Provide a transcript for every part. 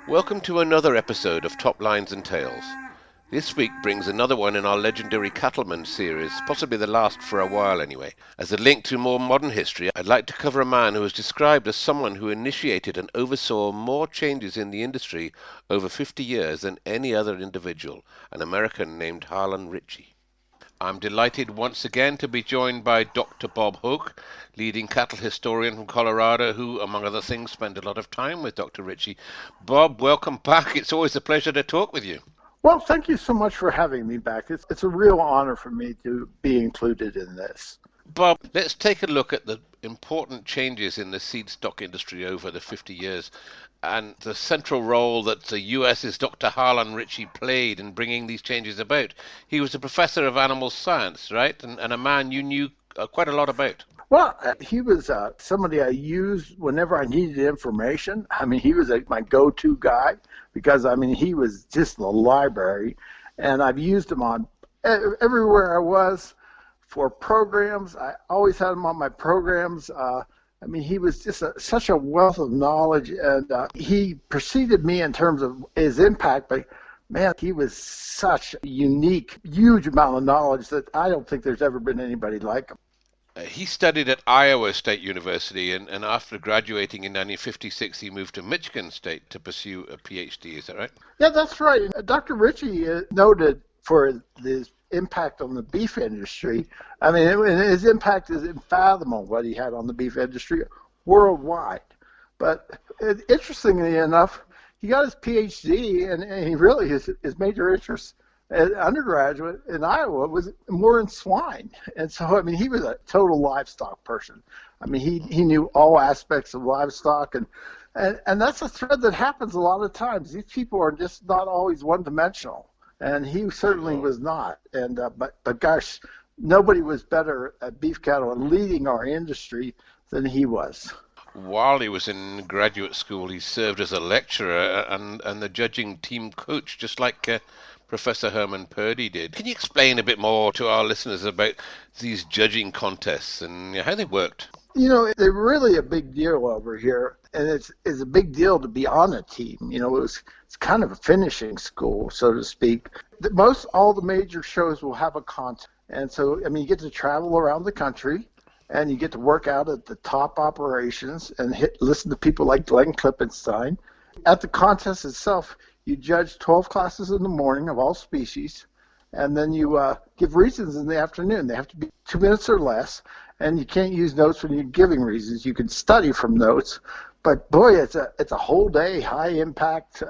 Welcome to another episode of Top Lines and Tales. This week brings another one in our legendary Cattlemen series, possibly the last for a while anyway. As a link to more modern history, I'd like to cover a man who is described as someone who initiated and oversaw more changes in the industry over 50 years than any other individual, an American named Harlan Ritchie. I'm delighted once again to be joined by Dr. Bob Hough, leading cattle historian from Colorado, who, among other things, spent a lot of time with Dr. Ritchie. Bob, welcome back. It's always a pleasure to talk with you. Well, thank you so much for having me back. It's a real honor for me to be included in this. Bob, let's take a look at the important changes in the seed stock industry over the 50 years and the central role that the US's Dr. Harlan Richie played in bringing these changes about. He was a professor of animal science, right? And a man you knew quite a lot about. Well, he was somebody I used whenever I needed information. I mean, he was my go-to guy because, I mean, he was just the library. And I've used him on everywhere I was for programs. I always had him on my programs. I mean, he was just such a wealth of knowledge, and he preceded me in terms of his impact, but man, he was such a unique, huge amount of knowledge that I don't think there's ever been anybody like him. He studied at Iowa State University, and after graduating in 1956, he moved to Michigan State to pursue a PhD. Is that right? Yeah, that's right. Dr. Ritchie noted for his impact on the beef industry. I mean, his impact is unfathomable what he had on the beef industry worldwide. But interestingly enough, he got his PhD, and he really, his major interest as undergraduate in Iowa was more in swine. And so, I mean, he was a total livestock person. I mean, he knew all aspects of livestock, and that's a thread that happens a lot of times. These people are just not always one-dimensional. And he certainly was not. And but gosh, nobody was better at beef cattle and leading our industry than he was. While he was in graduate school, he served as a lecturer and the judging team coach, just like Professor Herman Purdy did. Can you explain a bit more to our listeners about these judging contests and how they worked? You know, they're really a big deal over here, and it's a big deal to be on a team. You know, it's kind of a finishing school, so to speak. All the major shows will have a contest, and so, I mean, you get to travel around the country, and you get to work out at the top operations and listen to people like Glenn Klippenstein. At the contest itself, you judge 12 classes in the morning of all species, and then you give reasons in the afternoon. They have to be 2 minutes or less, and you can't use notes when you're giving reasons. You can study from notes, but boy, it's a whole day, high impact,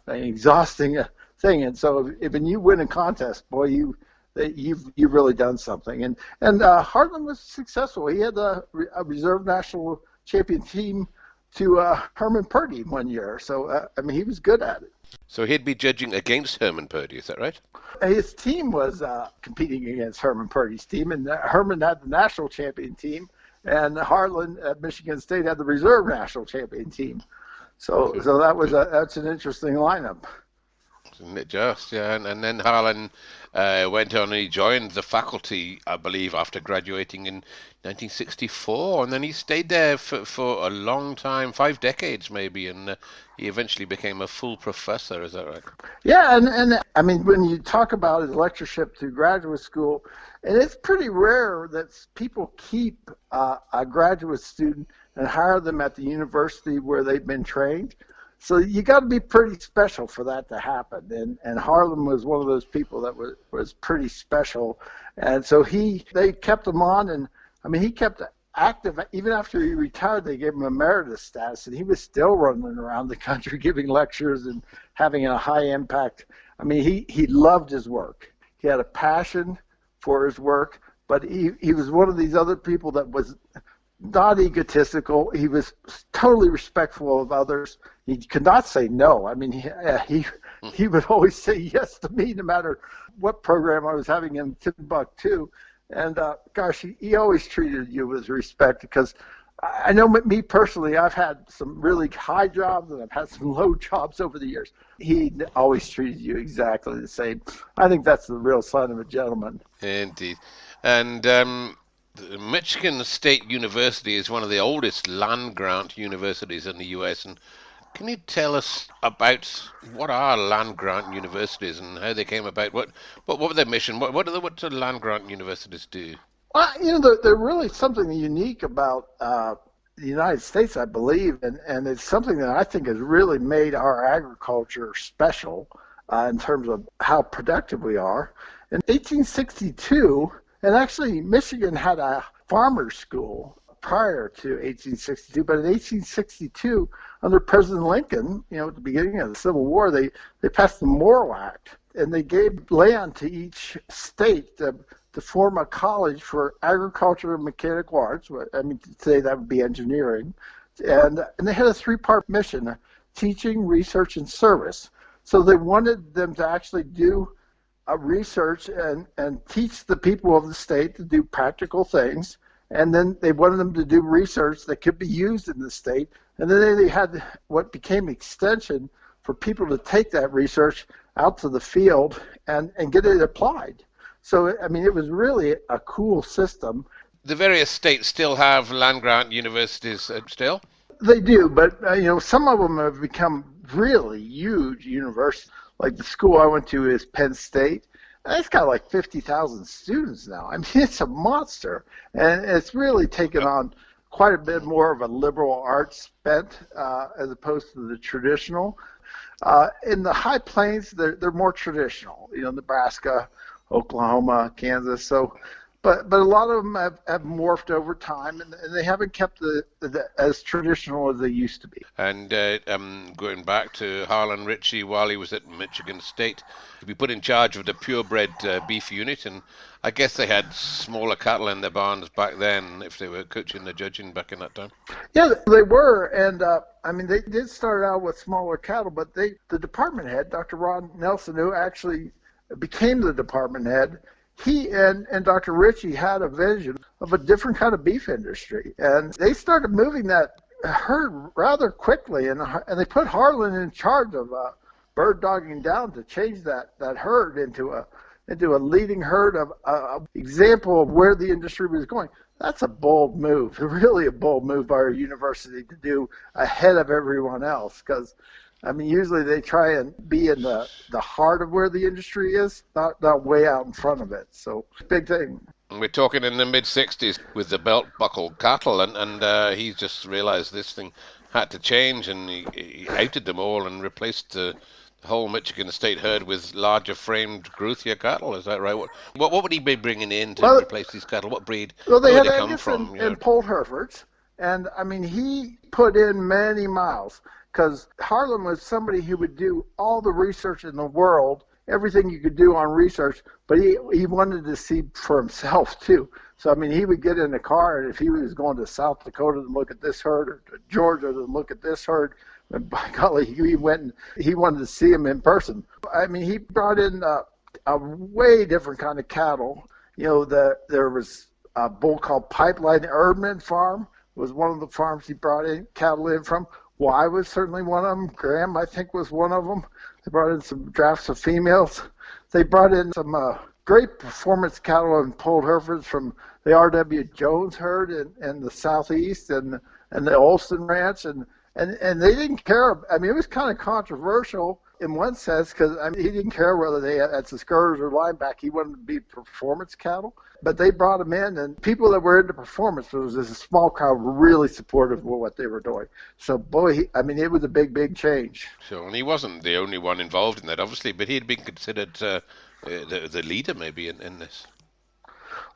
exhausting thing. And so, when you win a contest, boy, you've really done something. And Harlan was successful. He had a reserve national champion team to Herman Purdy one year. So I mean, he was good at it. So he'd be judging against Herman Purdy, is that right? His team was competing against Herman Purdy's team, and Herman had the national champion team, and Harlan at Michigan State had the reserve national champion team. So that's an interesting lineup. Isn't it just, yeah. And then Harlan went on and he joined the faculty, I believe, after graduating in 1964. And then he stayed there for a long time, 5 decades maybe, and he eventually became a full professor. Is that right? Yeah, and I mean, when you talk about his lectureship through graduate school, and it's pretty rare that people keep a graduate student and hire them at the university where they've been trained. So you got to be pretty special for that to happen, and Harlan was one of those people that was pretty special, and so they kept him on, and I mean he kept active even after he retired. They gave him emeritus status, and he was still running around the country giving lectures and having a high impact. I mean he loved his work. He had a passion for his work, but he was one of these other people that was not egotistical. He was totally respectful of others. He could not say no. I mean, he would always say yes to me, no matter what program I was having in Timbuktu. And gosh, he always treated you with respect, because I know me personally, I've had some really high jobs and I've had some low jobs over the years. He always treated you exactly the same. I think that's the real sign of a gentleman. Indeed. And Michigan State University is one of the oldest land grant universities in the U.S. and Can you tell us about what are land grant universities and how they came about? What were their mission? What do land grant universities do? Well, they're really something unique about the United States, I believe, and it's something that I think has really made our agriculture special in terms of how productive we are. In 1862, and actually Michigan had a farmer's school prior to 1862, but in 1862, under President Lincoln, at the beginning of the Civil War, they passed the Morrill Act, and they gave land to each state to form a college for agriculture and mechanical arts. I mean, today that would be engineering. And they had a three-part mission: teaching, research, and service. So they wanted them to actually do research and teach the people of the state to do practical things. And then they wanted them to do research that could be used in the state. And then they had what became extension for people to take that research out to the field and get it applied. So, I mean, it was really a cool system. The various states still have land grant universities still? They do, but, some of them have become really huge universities. Like the school I went to is Penn State. And it's got like 50,000 students now. I mean, it's a monster. And it's really taken on quite a bit more of a liberal arts bent as opposed to the traditional. In the High Plains, they're more traditional, Nebraska, Oklahoma, Kansas. So, but a lot of them have morphed over time, and they haven't kept the as traditional as they used to be. And going back to Harlan Ritchie, while he was at Michigan State, he was put in charge of the purebred beef unit, and I guess they had smaller cattle in their barns back then, if they were coaching the judging back in that time. Yeah, they were, and I mean, they did start out with smaller cattle, but the department head, Dr. Ron Nelson, who actually became the department head, he and Dr. Ritchie had a vision of a different kind of beef industry, and they started moving that herd rather quickly, and they put Harlan in charge of bird dogging down to change that herd into a leading herd of example of where the industry was going. That's a bold move, really a bold move by our university to do ahead of everyone else, because I mean, usually they try and be in the heart of where the industry is, not way out in front of it. So, big thing. We're talking in the mid-60s with the belt-buckled cattle, and he just realized this thing had to change, and he outed them all and replaced the whole Michigan State herd with larger framed, growthier cattle. Is that right? What would he be bringing in to replace these cattle? What breed? Well, they had come Angus from? and polled Herefords, and I mean, he put in many miles, because Harlan was somebody who would do all the research in the world, everything you could do on research, but he wanted to see for himself too. So, I mean, he would get in a car, and if he was going to South Dakota to look at this herd, or to Georgia to look at this herd, and by golly, he wanted to see him in person. I mean, he brought in a way different kind of cattle. There was a bull called Pipeline Erdman Farm, was one of the farms he brought in cattle in from. Y was certainly one of them. Graham, I think, was one of them. They brought in some drafts of females. They brought in some great performance cattle and polled Herefords from the R.W. Jones herd in the southeast and the Olson Ranch. And they didn't care. I mean, it was kind of controversial in one sense, because I mean, he didn't care whether they had skirters or lineback. He wanted to be performance cattle. But they brought him in, and people that were into performance, it was a small crowd, were really supportive of what they were doing. So, boy, I mean, it was a big, big change. So, and he wasn't the only one involved in that, obviously, but he had been considered the leader, maybe, in this.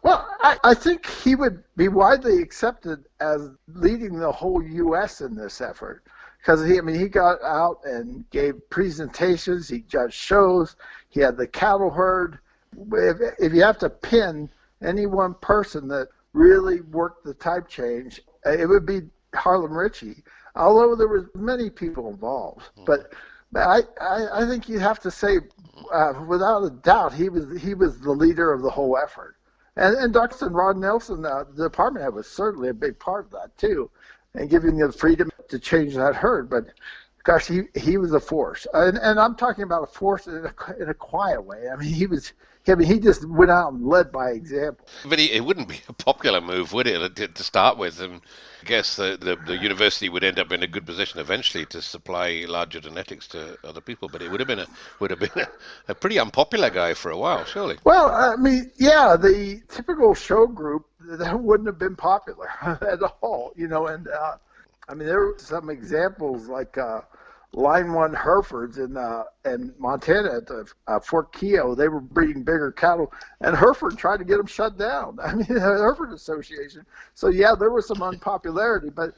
Well, I think he would be widely accepted as leading the whole U.S. in this effort, because he got out and gave presentations, he judged shows, he had the cattle herd. If you have to pin any one person that really worked the type change, it would be Harlan Richie, although there was many people involved. But I think you have to say, without a doubt, he was the leader of the whole effort. And Dr. Ron Nelson, the department head, was certainly a big part of that too, and giving them freedom to change that herd. But gosh, he was a force, and I'm talking about a force in a quiet way. I mean, he just went out and led by example. But it wouldn't be a popular move, would it, to start with? And I guess the university would end up in a good position eventually to supply larger genetics to other people. But it would have been a pretty unpopular guy for a while, surely. Well, I mean, yeah, the typical show group, that wouldn't have been popular at all, And I mean, there were some examples like Line 1 Herefords in Montana at Fort Keogh. They were breeding bigger cattle, and Hereford tried to get them shut down. I mean, the Hereford Association. So, yeah, there was some unpopularity, but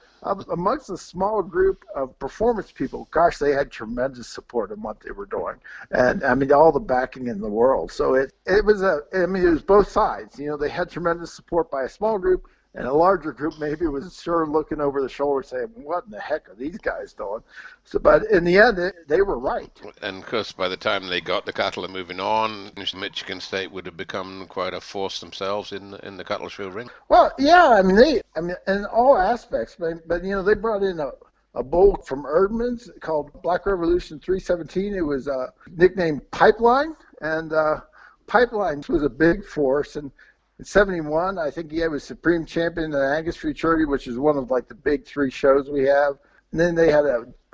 amongst a small group of performance people, gosh, they had tremendous support in what they were doing. And, I mean, all the backing in the world. So it was both sides. They had tremendous support by a small group, and a larger group maybe was sure looking over the shoulder saying, what in the heck are these guys doing? So, but in the end, they were right. And of course, by the time they got the cattle and moving on, Michigan State would have become quite a force themselves in the cattle show ring. Well, yeah, I mean, in all aspects, but they brought in a bull from Erdman's called Black Revolution 317. It was nicknamed Pipeline, and Pipeline was a big force. And in 71, I think he was supreme champion in the Angus Futurity, which is one of like the big three shows we have. And then they had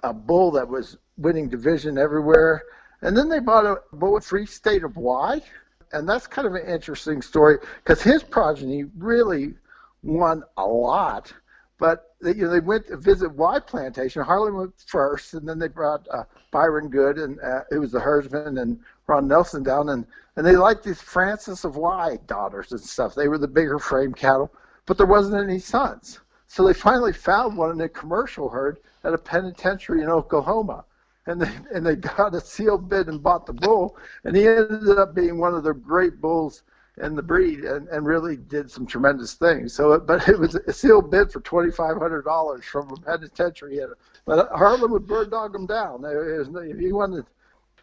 a bull that was winning division everywhere. And then they bought a bull Free State of Y. And that's kind of an interesting story because his progeny really won a lot. But they went to visit Y Plantation. Harlan went first, and then they brought Byron Good, and it was the herdsman, and Ron Nelson down, and they liked these Francis of Y daughters and stuff. They were the bigger frame cattle, but there wasn't any sons. So they finally found one in a commercial herd at a penitentiary in Oklahoma, and they got a sealed bid and bought the bull, and he ended up being one of the great bulls in the breed, and really did some tremendous things. So, but it was a sealed bid for $2,500 from a penitentiary. But Harlan would bird dog him down. He wanted.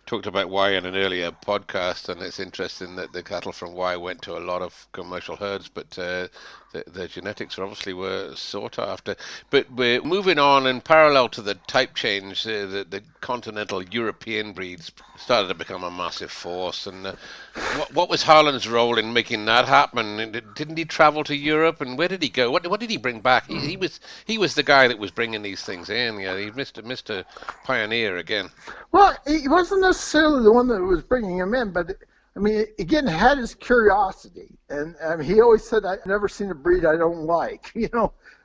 Talked about Y in an earlier podcast, and it's interesting that the cattle from Y went to a lot of commercial herds, but the genetics obviously were sought after. But we're moving on, and parallel to the type change, the continental European breeds started to become a massive force. And what was Harlan's role in making that happen? Didn't he travel to Europe, and where did he go? What did he bring back? He was the guy that was bringing these things in. Yeah, he Mr. Pioneer again. Well, he wasn't necessarily the one that was bringing him in, but I mean, again, had his curiosity, and I mean, he always said, "I've never seen a breed I don't like,"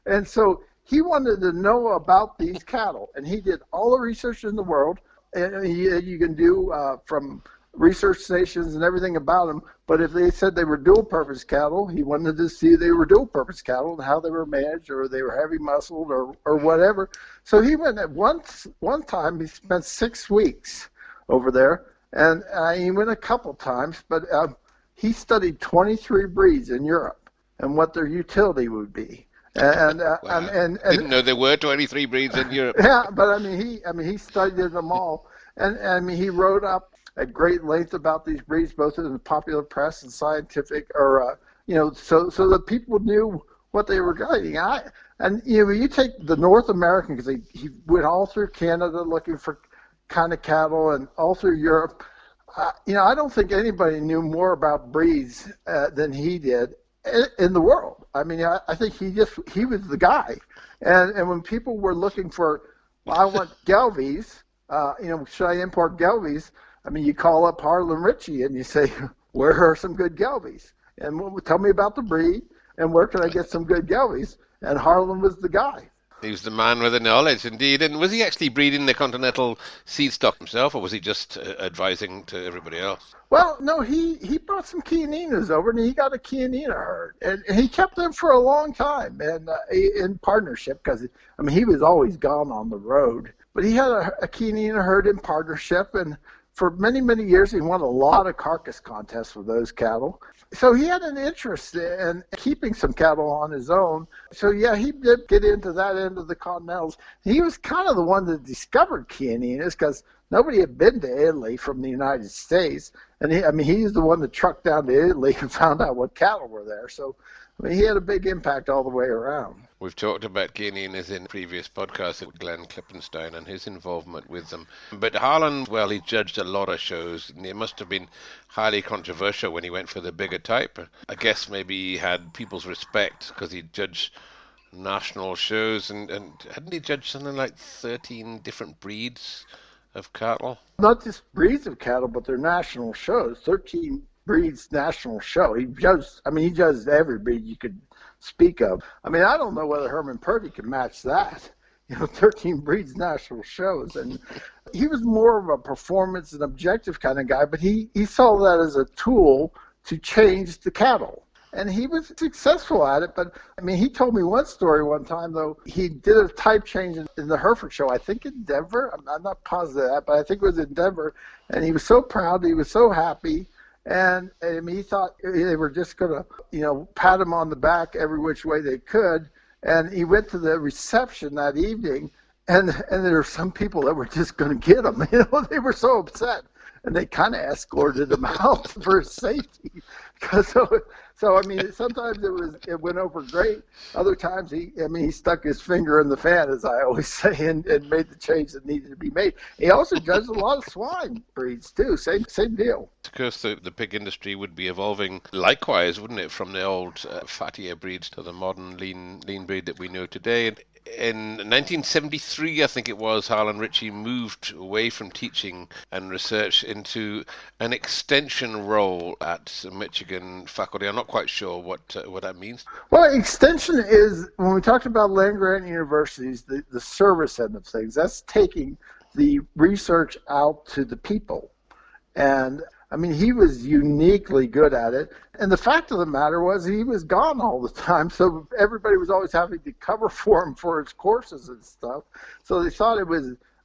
and so he wanted to know about these cattle, and he did all the research in the world, and you can do from research stations and everything about them. But if they said they were dual-purpose cattle, he wanted to see they were dual-purpose cattle and how they were managed, or they were heavy-muscled, or whatever. So he went at one time. He spent 6 weeks over there, and he went a couple times. But he studied 23 breeds in Europe and what their utility would be. And didn't know there were 23 breeds in Europe. Yeah, but I mean he studied them all, and I mean he wrote up at great length about these breeds, both in the popular press and scientific, or so that people knew what they were getting. You take the North American, because he went all through Canada looking for kind of cattle, and all through Europe. I don't think anybody knew more about breeds than he did in the world. I mean, I think he was the guy, and when people were looking for, well, I want Gelbies, should I import Gelbies? I mean, you call up Harlan Ritchie and you say, where are some good Gelbies? And tell me about the breed, and where can I get some good Gelbies? And Harlan was the guy. He was the man with the knowledge, indeed. And was he actually breeding the continental seed stock himself, or was he just advising to everybody else? Well, no, he brought some Chianinas over, and he got a Chianina herd. And he kept them for a long time, and in partnership, because, I mean, he was always gone on the road. But he had a Chianina herd in partnership, and for many, many years, he won a lot of carcass contests with those cattle. So he had an interest in keeping some cattle on his own. So, yeah, he did get into that end of the Continentals. He was kind of the one that discovered Chianinas, because nobody had been to Italy from the United States. And he's the one that trucked down to Italy and found out what cattle were there. So, I mean, he had a big impact all the way around. We've talked about Guineans in previous podcasts with Glenn Klippenstein and his involvement with them. But Harlan, well, he judged a lot of shows, and it must have been highly controversial when he went for the bigger type. I guess maybe he had people's respect because he judged national shows, and hadn't he judged something like 13 different breeds of cattle? Not just breeds of cattle, but their national shows. 13 breeds national show. He judged every breed you could speak of. I mean, I don't know whether Herman Purdy can match that. 13 breeds national shows. And he was more of a performance and objective kind of guy, but he saw that as a tool to change the cattle. And he was successful at it, but I mean, he told me one story one time, though. He did a type change in the Hereford show, I think in Denver. I'm not positive of that, but I think it was in Denver. And he was so proud, he was so happy. And I mean, he thought they were just going to, pat him on the back every which way they could. And he went to the reception that evening, and there were some people that were just going to get him. They were so upset. And they kind of escorted him out for his safety. So I mean, sometimes it went over great. Other times he stuck his finger in the fan, as I always say, and made the change that needed to be made. He also judged a lot of swine breeds too. Same deal. Of course, the pig industry would be evolving likewise, wouldn't it, from the old fattier breeds to the modern lean breed that we know today. And in 1973, I think it was, Harlan Ritchie moved away from teaching and research into an extension role at Michigan faculty. I'm not quite sure what that means. Well, extension is, when we talked about land-grant universities, the service end of things. That's taking the research out to the people. And I mean, he was uniquely good at it. And the fact of the matter was he was gone all the time, so everybody was always having to cover for him for his courses and stuff. So they thought it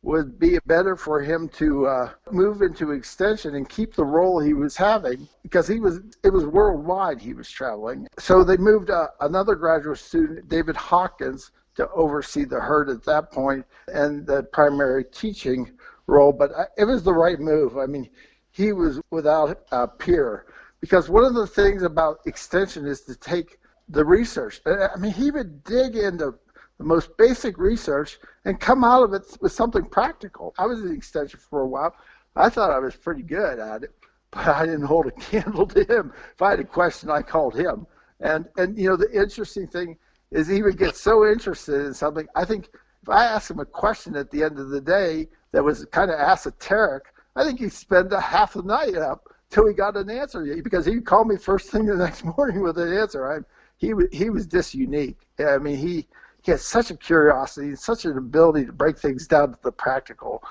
would be better for him to move into extension and keep the role he was having, because it was worldwide he was traveling. So they moved another graduate student, David Hawkins, to oversee the herd at that point and the primary teaching role. But it was the right move. I mean, he was without a peer, because one of the things about extension is to take the research. I mean, he would dig into the most basic research and come out of it with something practical. I was in extension for a while. I thought I was pretty good at it, but I didn't hold a candle to him. If I had a question, I called him. And the interesting thing is he would get so interested in something. I think if I asked him a question at the end of the day that was kind of esoteric, I think he'd spend a half the night up till he got an answer, because he'd call me first thing the next morning with an answer. He was just unique. I mean, he had such a curiosity, such an ability to break things down to the practical.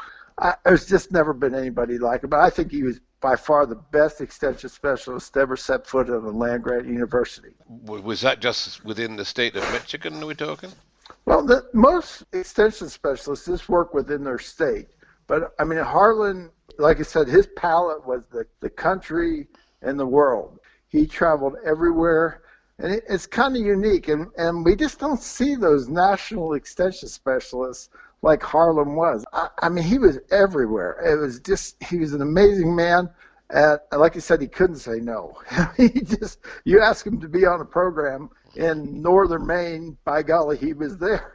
There's just never been anybody like him. But I think he was by far the best extension specialist to ever set foot at a land-grant university. Was that just within the state of Michigan are we talking? Well, most extension specialists just work within their state. But, I mean, Harlan, like I said, his palette was the country and the world. He traveled everywhere, and it's kind of unique. And we just don't see those national extension specialists like Harlan was. I mean, he was everywhere. He was an amazing man. And like I said, he couldn't say no. You ask him to be on a program in northern Maine, by golly, he was there.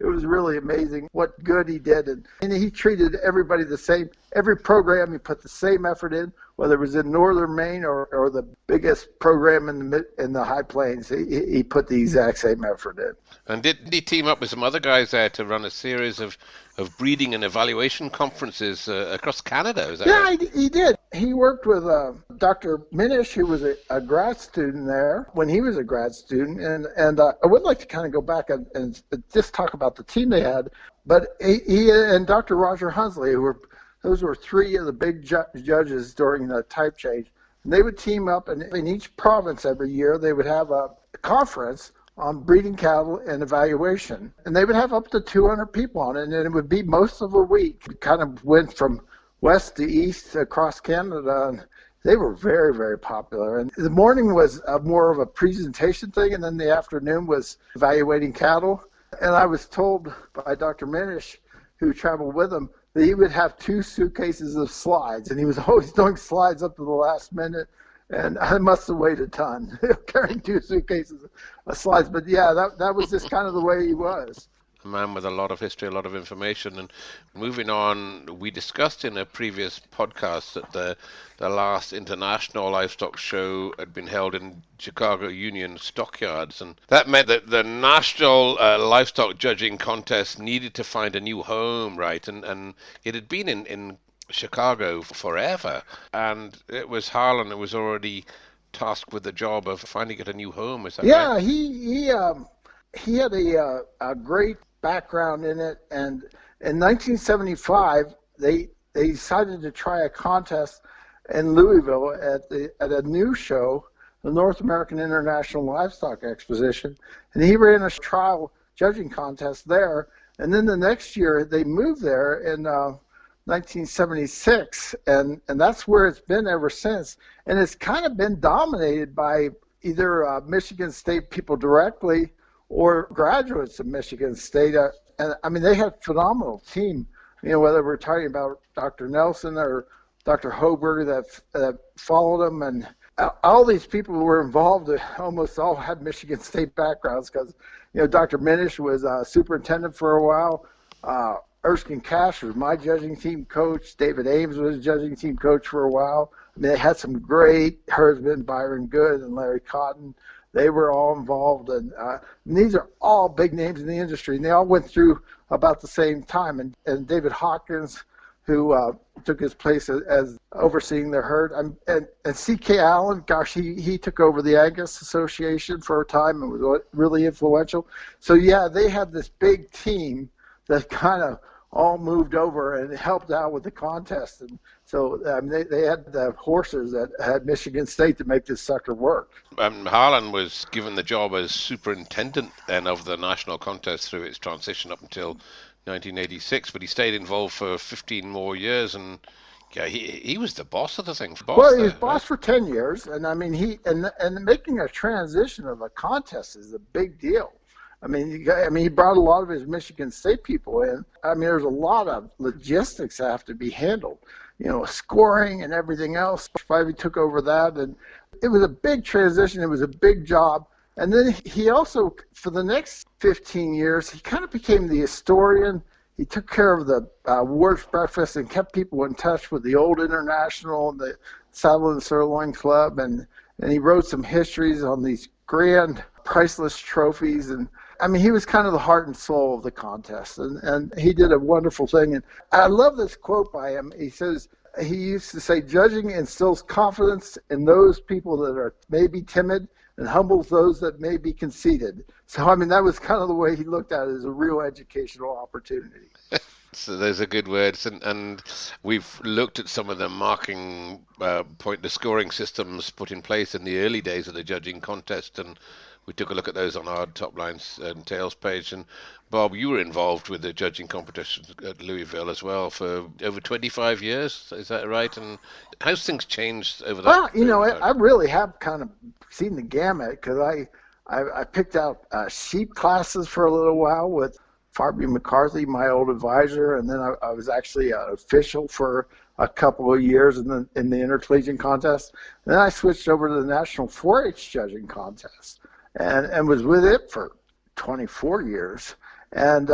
It was really amazing what good he did. And he treated everybody the same. Every program, he put the same effort in, whether it was in northern Maine or the biggest program in the High Plains. He put the exact same effort in. And did he team up with some other guys there to run a series of breeding and evaluation conferences across Canada? Is that right? Yeah, he did. He worked with Dr. Minish, who was a grad student there when he was a grad student. And I would like to kind of go back and just talk about the team they had. But he and Dr. Roger Hunsley, those were three of the big judges during the type change. And they would team up, and in each province every year, they would have a conference on breeding cattle and evaluation. And they would have up to 200 people on it, and it would be most of a week. It kind of went from west to east across Canada, and they were very, very popular. And the morning was more of a presentation thing, and then the afternoon was evaluating cattle. And I was told by Dr. Minish, who traveled with him, that he would have 2 suitcases of slides, and he was always doing slides up to the last minute. and I must have weighed a ton carrying 2 suitcases of slides. But yeah, that was just kind of the way he was. A man with a lot of history, a lot of information. And moving on, we discussed in a previous podcast that the last international livestock show had been held in Chicago Union Stockyards, and that meant that the national livestock judging contest needed to find a new home, right? And it had been in Chicago forever, and it was Harlan who was already tasked with the job of finding it a new home. Is that right? Yeah, he had a great background in it, and in 1975 they decided to try a contest in Louisville at a new show, the North American International Livestock Exposition, and he ran a trial judging contest there. And then the next year they moved there in 1976, and that's where it's been ever since. And it's kind of been dominated by either Michigan State people directly or graduates of Michigan State. And I mean, they had a phenomenal team, whether we're talking about Dr. Nelson or Dr. Hoberger that followed them. And all these people who were involved almost all had Michigan State backgrounds because, Dr. Minish was superintendent for a while. Erskine Cash was my judging team coach. David Ames was judging team coach for a while. I mean, they had some great herdsmen, Byron Good and Larry Cotton. They were all involved, and these are all big names in the industry, and they all went through about the same time. And David Hawkins, who took his place as overseeing the herd, and C.K. Allen, gosh, he took over the Angus Association for a time and was really influential. So yeah, they had this big team that kind of all moved over and helped out with the contest. And so they had the horses that had Michigan State to make this sucker work. Harlan was given the job as superintendent then of the national contest through its transition up until 1986, but he stayed involved for 15 more years, and yeah, he was the boss of the thing. Well, he was boss for 10 years, and I mean, and making a transition of a contest is a big deal. I mean, he brought a lot of his Michigan State people in. I mean, there's a lot of logistics that have to be handled, scoring and everything else. Spivey took over that, and it was a big transition. It was a big job. And then he also, for the next 15 years, he kind of became the historian. He took care of the Ward's Breakfast and kept people in touch with the Old International and the Saddle and Sirloin Club, and he wrote some histories on these grand, priceless trophies. And I mean, he was kind of the heart and soul of the contest, and he did a wonderful thing. And I love this quote by him. He says, he used to say, judging instills confidence in those people that are maybe timid and humbles those that may be conceited. So, I mean, that was kind of the way he looked at it as a real educational opportunity. So those are good words, and we've looked at some of the marking the scoring systems put in place in the early days of the judging contest, and we took a look at those on our Top Lines and Tails page. And Bob, you were involved with the judging competition at Louisville as well for over 25 years, is that right? And how's things changed over that? Well, I really have kind of seen the gamut, because I picked out sheep classes for a little while with Farby McCarthy, my old advisor, and then I was actually an official for a couple of years in the intercollegiate contest. And then I switched over to the National 4-H judging contest and was with it for 24 years. And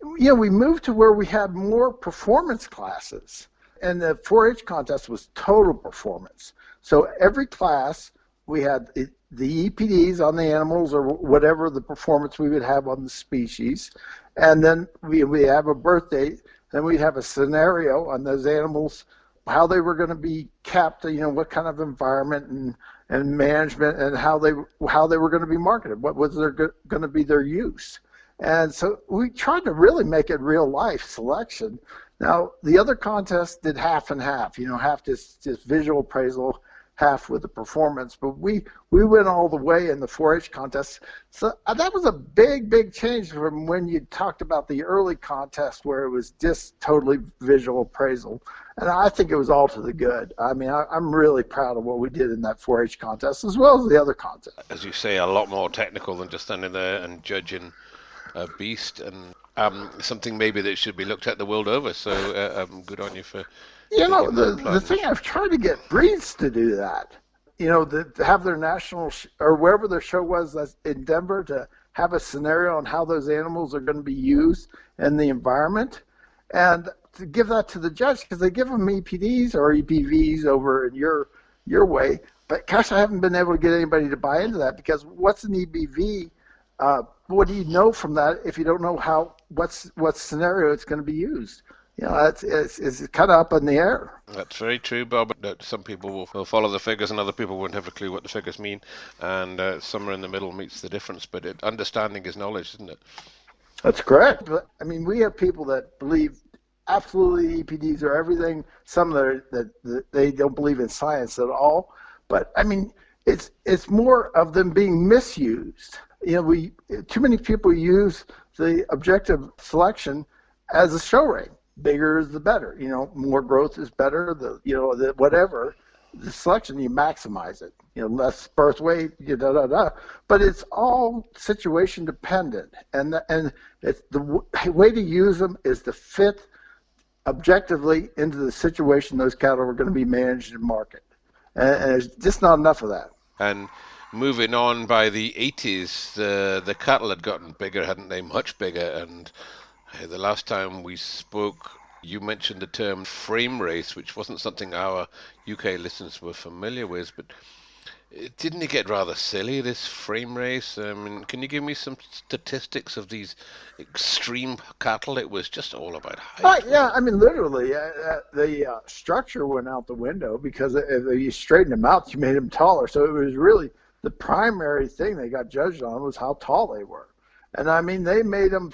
we moved to where we had more performance classes, and the 4-H contest was total performance. So every class we had the EPDs on the animals, or whatever the performance we would have on the species, and then we have a birth date, then we'd have a scenario on those animals, how they were going to be kept, what kind of environment and management, and how they were going to be marketed, what was going to be their use. And so we tried to really make it real life selection. Now, the other contests did half and half, half just visual appraisal, half with the performance, but we went all the way in the 4-H contest. So that was a big change from when you talked about the early contest where it was just totally visual appraisal. And I think it was all to the good. I mean, I'm really proud of what we did in that 4-H contest, as well as the other contests. As you say, a lot more technical than just standing there and judging a beast, and something maybe that should be looked at the world over. So good on you for... The thing, I've tried to get breeds to do that. to have their national or wherever their show was in Denver to have a scenario on how those animals are going to be used in the environment, and to give that to the judge because they give them EPDs or EPVs over in your way. But gosh, I haven't been able to get anybody to buy into that because what's an EBV? What do you know from that if you don't know what scenario it's going to be used? It's kind of up in the air. That's very true, Bob. Some people will follow the figures and other people won't have a clue what the figures mean. And somewhere in the middle meets the difference. But understanding is knowledge, isn't it? That's correct. But, I mean, we have people that believe absolutely EPDs are everything. Some that they don't believe in science at all. But, I mean, it's more of them being misused. Too many people use the objective selection as a show ring. Bigger is the better. More growth is better. Whatever the selection, you maximize it. Less birth weight. But it's all situation dependent, and it's the way to use them is to fit objectively into the situation those cattle are going to be managed and marketed. And there's just not enough of that. And moving on, by the 80s, the cattle had gotten bigger, hadn't they? Much bigger. And the last time we spoke, you mentioned the term frame race, which wasn't something our UK listeners were familiar with, but didn't it get rather silly, this frame race? I mean, can you give me some statistics of these extreme cattle? It was just all about height. Yeah, I mean, literally, the structure went out the window because if you straightened them out, you made them taller. So it was really the primary thing they got judged on was how tall they were. And, I mean, they made them,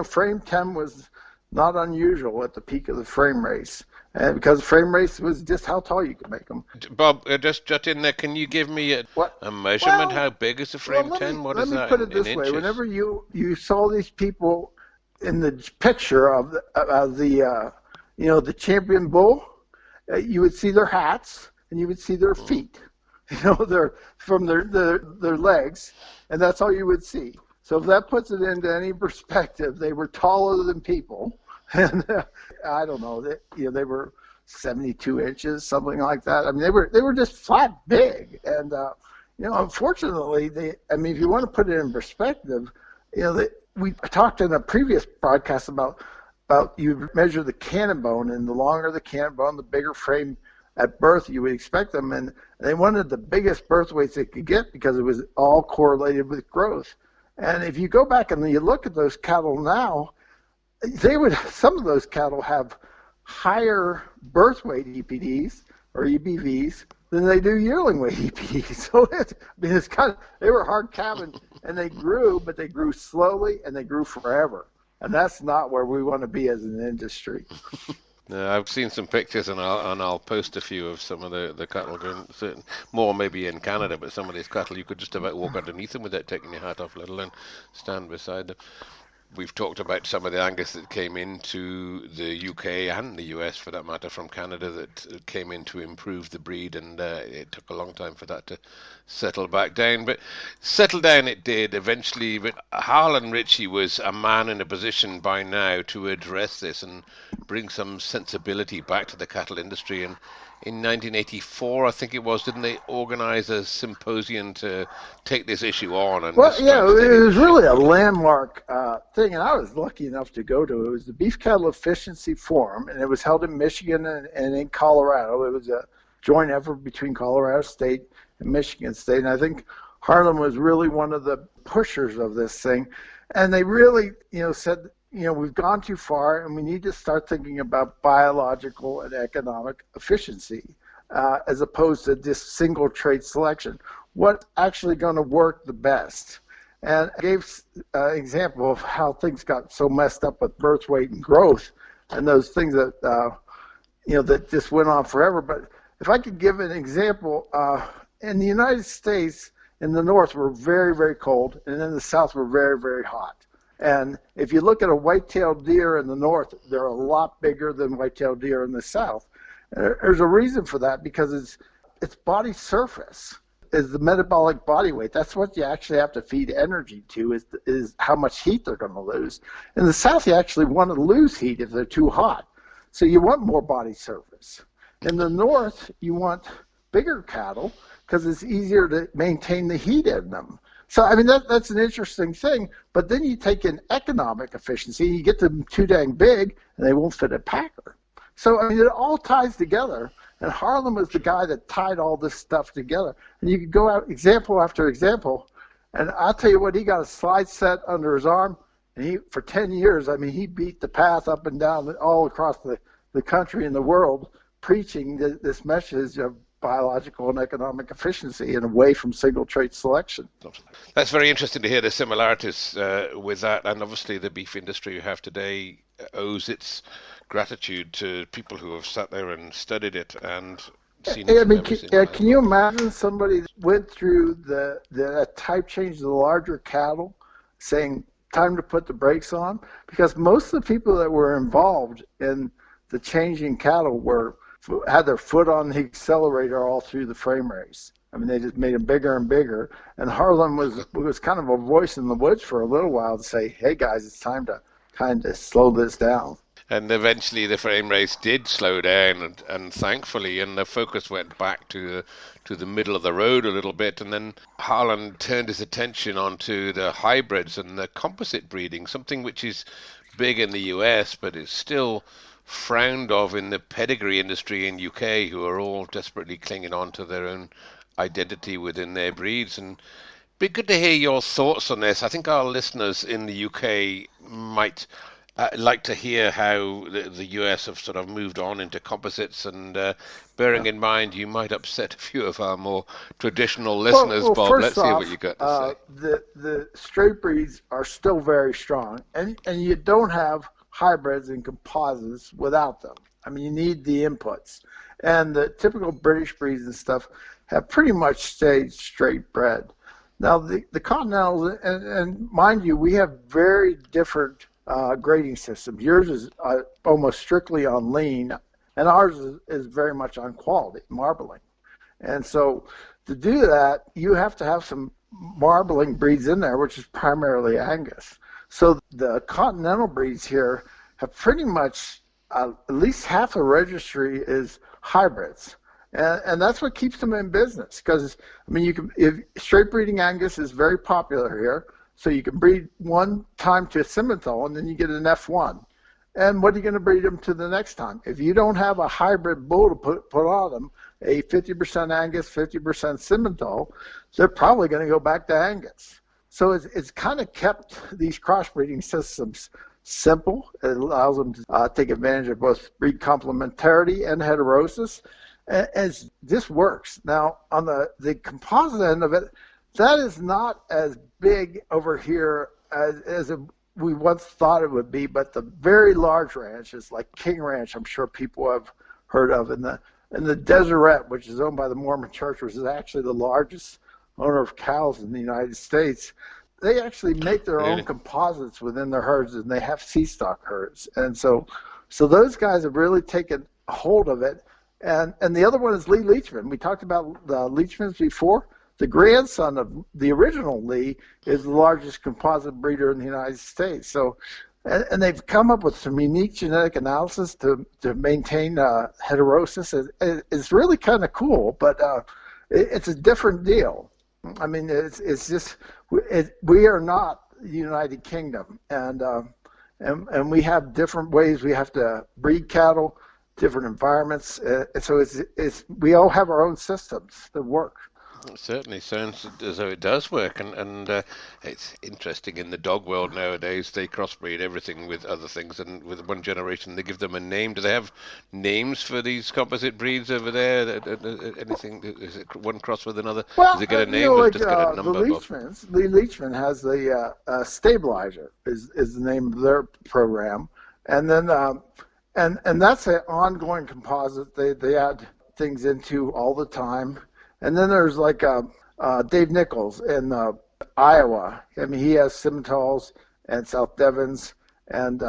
frame 10 was not unusual at the peak of the frame race. And because the frame race was just how tall you could make them. Bob, just in there, can you give me a measurement? How big is the frame 10? What is that in inches? Let me put it this way. Whenever you saw these people in the picture of the champion bull, you would see their hats and you would see their feet. They're from their legs, and that's all you would see. So if that puts it into any perspective, they were taller than people, and I don't know, they were 72 inches, something like that. I mean, they were just flat big, and unfortunately, if you want to put it in perspective, we talked in a previous broadcast about you measure the cannon bone, and the longer the cannon bone, the bigger frame at birth you would expect them, and they wanted the biggest birth weights they could get because it was all correlated with growth. And if you go back and you look at those cattle now, some of those cattle have higher birth weight EPDs or EBVs than they do yearling weight EPDs. So it's they were hard calving and they grew, but they grew slowly and they grew forever. And that's not where we want to be as an industry. I've seen some pictures, and I'll post a few of some of the cattle going, more maybe in Canada, but some of these cattle you could just about walk underneath them without taking your hat off, let alone stand beside them. We've talked about some of the Angus that came into the UK and the US, for that matter, from Canada, that came in to improve the breed, and it took a long time for that to settle back down. But settle down it did eventually. But Harlan Ritchie was a man in a position by now to address this and bring some sensibility back to the cattle industry. And in 1984, I think it was, didn't they organize a symposium to take this issue on? And well, yeah, it was really a landmark thing, and I was lucky enough to go to it. It was the Beef Cattle Efficiency Forum, and it was held in Michigan and in Colorado. It was a joint effort between Colorado State and Michigan State, and I think Harlan was really one of the pushers of this thing. And they really, said, we've gone too far, and we need to start thinking about biological and economic efficiency as opposed to just single trait selection. What's actually going to work the best? And I gave an example of how things got so messed up with birth weight and growth and those things that, that just went on forever. But if I could give an example, in the United States, in the north, we're very, very cold, and in the south, we're very, very hot. And if you look at a white-tailed deer in the north, they're a lot bigger than white-tailed deer in the south. And there's a reason for that, because its body surface is the metabolic body weight. That's what you actually have to feed energy to, is how much heat they're going to lose. In the south, you actually want to lose heat if they're too hot. So you want more body surface. In the north, you want bigger cattle because it's easier to maintain the heat in them. So, I mean, that's an interesting thing. But then you take in economic efficiency, you get them too dang big, and they won't fit a packer. So, I mean, it all ties together. And Harlan was the guy that tied all this stuff together. And you could go out example after example. And I'll tell you what, he got a slide set under his arm. And he, for 10 years, I mean, he beat the path up and down all across the country and the world, preaching this message of biological and economic efficiency and away from single trait selection. That's very interesting to hear the similarities with that, and obviously the beef industry you have today owes its gratitude to people who have sat there and studied it and seen it. I mean, can you imagine somebody that went through the type change of the larger cattle, saying time to put the brakes on? Because most of the people that were involved in the changing cattle had their foot on the accelerator all through the frame race. I mean, they just made them bigger and bigger. And Harlan was kind of a voice in the woods for a little while to say, hey, guys, it's time to kind of slow this down. And eventually the frame race did slow down, and thankfully, and the focus went back to the middle of the road a little bit. And then Harlan turned his attention onto the hybrids and the composite breeding, something which is big in the US, but is still frowned of in the pedigree industry in UK, who are all desperately clinging on to their own identity within their breeds. And it'd be good to hear your thoughts on this. I think our listeners in the UK might like to hear how the US have sort of moved on into composites, and bearing in mind you might upset a few of our more traditional listeners, well, Bob. Let's hear what you got to say. The straight breeds are still very strong, and you don't have hybrids and composites without them. I mean, you need the inputs. And the typical British breeds and stuff have pretty much stayed straight bred. Now, the Continentals, and mind you, we have very different grading systems. Yours is almost strictly on lean, and ours is very much on quality, marbling. And so to do that, you have to have some marbling breeds in there, which is primarily Angus. So the Continental breeds here have pretty much at least half the registry is hybrids. And that's what keeps them in business, because, I mean, if straight breeding Angus is very popular here, so you can breed one time to a Simmental, and then you get an F1. And what are you going to breed them to the next time? If you don't have a hybrid bull to put on them, a 50% Angus, 50% Simmental, they're probably going to go back to Angus. So it's kind of kept these crossbreeding systems simple. It allows them to take advantage of both breed complementarity and heterosis. And this works. Now, on the composite end of it, that is not as big over here as we once thought it would be, but the very large ranches like King Ranch, I'm sure people have heard of, and the Deseret, which is owned by the Mormon Church, which is actually the largest owner of cows in the United States, they actually make their own composites within their herds, and they have C-stock herds. And so those guys have really taken hold of it. And the other one is Lee Leachman. We talked about the Leachmans before. The grandson of the original Lee is the largest composite breeder in the United States. So, and they've come up with some unique genetic analysis to maintain heterosis. It's really kind of cool, but it's a different deal. I mean, it's just we are not the United Kingdom, and we have different ways we have to breed cattle, different environments. So we all have our own systems that work. It certainly sounds as though it does work, and it's interesting in the dog world nowadays. They crossbreed everything with other things, and with one generation they give them a name. Do they have names for these composite breeds over there? Anything? Is it one cross with another? Well, does it get a name or just get a number? The Leachmans, Lee Leachman has the Stabilizer is the name of their program, and then and that's an ongoing composite. They add things into all the time. And then there's like Dave Nichols in Iowa. I mean, he has Simmentals and South Devons and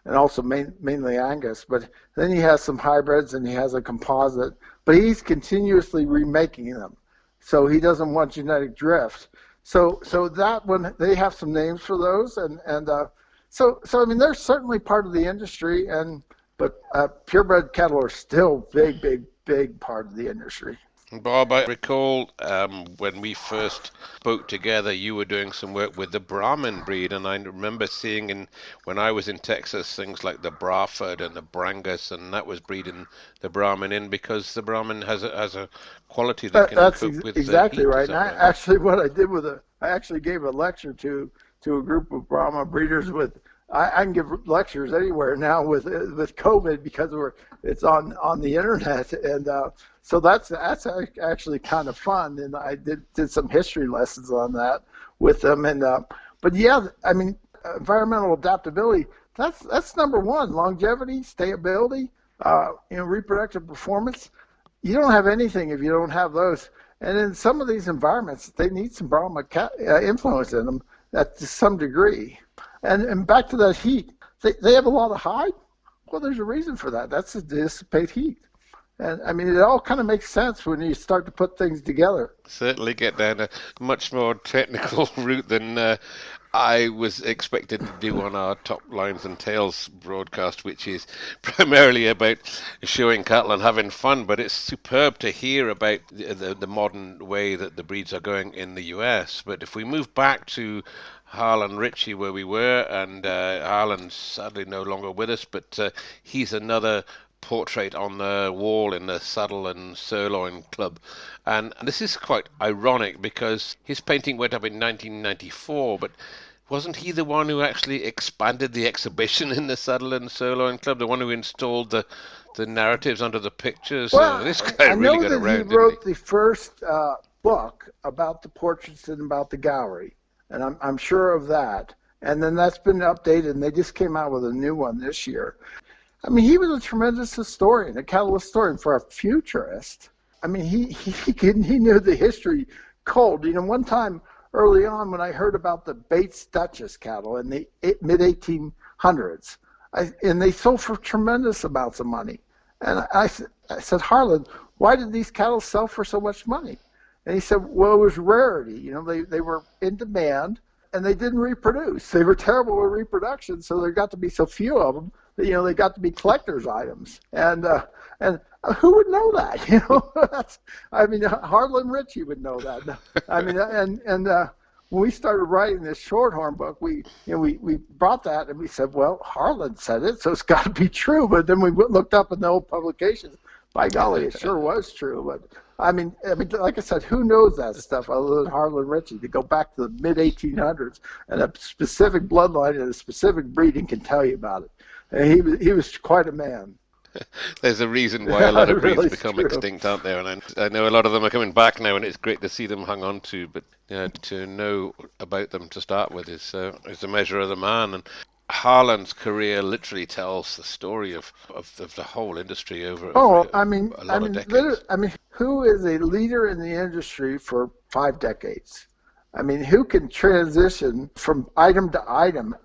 also mainly Angus. But then he has some hybrids and he has a composite. But he's continuously remaking them, so he doesn't want genetic drift. So that one, they have some names for those, and so I mean, they're certainly part of the industry, but purebred cattle are still big part of the industry. Bob, I recall when we first spoke together, you were doing some work with the Brahmin breed, and I remember seeing when I was in Texas things like the Braford and the Brangus, and that was breeding the Brahmin in because the Brahmin has a quality that can That's cope with the exactly heat. Is right. And that I right? actually, what I did I actually gave a lecture to a group of Brahma breeders with. I can give lectures anywhere now with COVID because it's on the internet, and so that's actually kind of fun. And I did some history lessons on that with them. And but yeah, I mean, environmental adaptability. That's number one. Longevity, stability, reproductive performance. You don't have anything if you don't have those. And in some of these environments, they need some Brahma influence in them to some degree. And back to that heat, they have a lot of hide. Well, there's a reason for that. That's to dissipate heat. And I mean, it all kind of makes sense when you start to put things together. Certainly get down a much more technical route than I was expected to do on our Top Lines and Tails broadcast, which is primarily about showing cattle and having fun. But it's superb to hear about the modern way that the breeds are going in the US. But if we move back to Harlan Ritchie, where we were, and Harlan's sadly no longer with us, but he's another portrait on the wall in the Saddle and Sirloin Club. And this is quite ironic because his painting went up in 1994, but wasn't he the one who actually expanded the exhibition in the Saddle and Sirloin Club, the one who installed the narratives under the pictures? Well, This guy I really know got that he around, didn't he? wrote the first book about the portraits and about the gallery, and I'm sure of that. And then that's been updated, and they just came out with a new one this year. I mean, he was a tremendous historian, a cattle historian for a futurist. I mean, he knew the history cold. One time early on when I heard about the Bates Duchess cattle in the mid 1800s, and they sold for tremendous amounts of money. And I said, Harlan, why did these cattle sell for so much money? And he said, well, it was rarity. They were in demand, and they didn't reproduce. They were terrible with reproduction, so there got to be so few of them that, they got to be collector's items. And who would know that? I mean, Harlan Ritchie would know that. I mean, and when we started writing this shorthorn book, we brought that and we said, well, Harlan said it, so it's got to be true. But then we looked up in the old publications. By golly, it sure was true. But I mean, like I said, who knows that stuff other than Harlan Ritchie? To go back to the mid 1800s, and a specific bloodline and a specific breeding can tell you about it. And he was quite a man. There's a reason why a lot of breeds Really become true. extinct, aren't there? And I know a lot of them are coming back now, and it's great to see them hung on to. But to know about them to start with is a measure of the man. And Harlan's career literally tells the story of the whole industry over a lot of decades. Who is a leader in the industry for 5 decades? I mean, who can transition from item to item?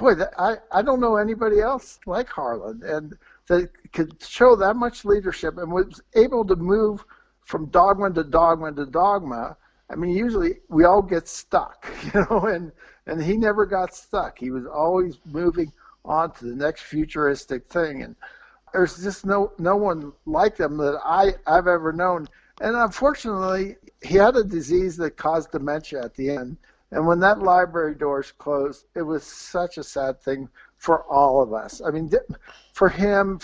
I don't know anybody else like Harlan, and that could show that much leadership and was able to move from dogma to dogma to dogma. I mean, usually we all get stuck, and he never got stuck. He was always moving on to the next futuristic thing, and there's just no one like him that I've ever known. And unfortunately, he had a disease that caused dementia at the end. And when that library doors closed, it was such a sad thing for all of us. I mean, for him,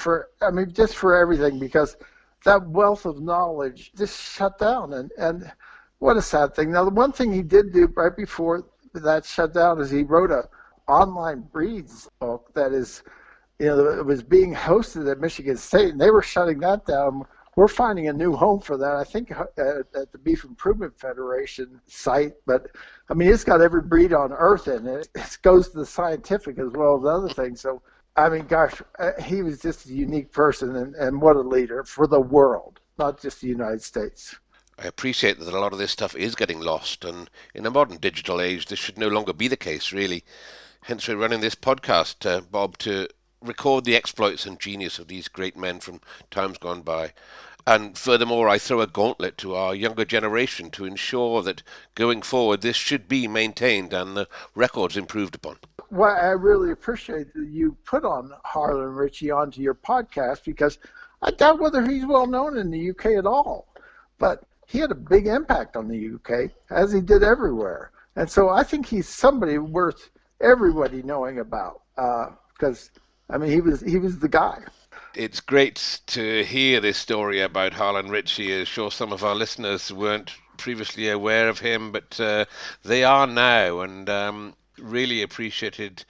just for everything, because that wealth of knowledge just shut down. And what a sad thing. Now, the one thing he did do right before that shut down is he wrote a online breeds book that is, it was being hosted at Michigan State, and they were shutting that down. We're finding a new home for that, I think, at the Beef Improvement Federation site. But, I mean, it's got every breed on earth in it. It goes to the scientific as well as other things. So, I mean, gosh, he was just a unique person, and what a leader for the world, not just the United States. I appreciate that a lot of this stuff is getting lost, and in a modern digital age, this should no longer be the case, really. Hence, we're running this podcast, Bob, to record the exploits and genius of these great men from times gone by. And furthermore, I throw a gauntlet to our younger generation to ensure that going forward this should be maintained and the records improved upon. Well, I really appreciate that you put on Harlan Ritchie onto your podcast, because I doubt whether he's well known in the UK at all. but he had a big impact on the UK, as he did everywhere. And so I think he's somebody worth everybody knowing about, because he was the guy. It's great to hear this story about Harlan Ritchie. I'm sure some of our listeners weren't previously aware of him, but they are now, and really appreciated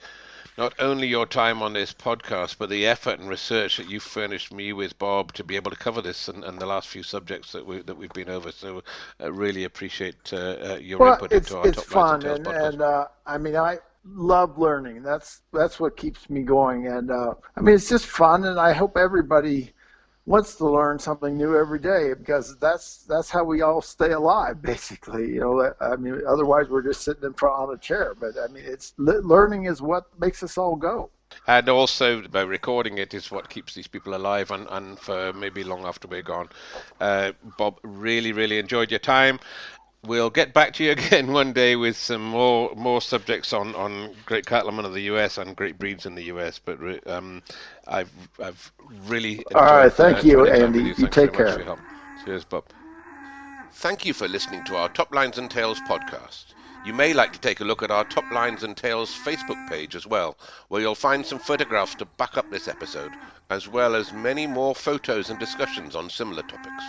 not only your time on this podcast, but the effort and research that you furnished me with, Bob, to be able to cover this and the last few subjects that we've been over. So I really appreciate your input into our Top Lines and Tales podcast. And I love learning. That's what keeps me going. And it's just fun, and I hope everybody wants to learn something new every day, because that's how we all stay alive, basically. Otherwise we're just sitting in front on a chair. But it's learning is what makes us all go. And also, by recording it is what keeps these people alive and for maybe long after we're gone. Bob, really, really enjoyed your time. We'll get back to you again one day with some more subjects on great cattlemen of the US and great breeds in the US. But I've really enjoyed. All right, thank you, Andy. You take care. Cheers, Bob. Thank you for listening to our Top Lines and Tales podcast. You may like to take a look at our Top Lines and Tales Facebook page as well, where you'll find some photographs to back up this episode, as well as many more photos and discussions on similar topics.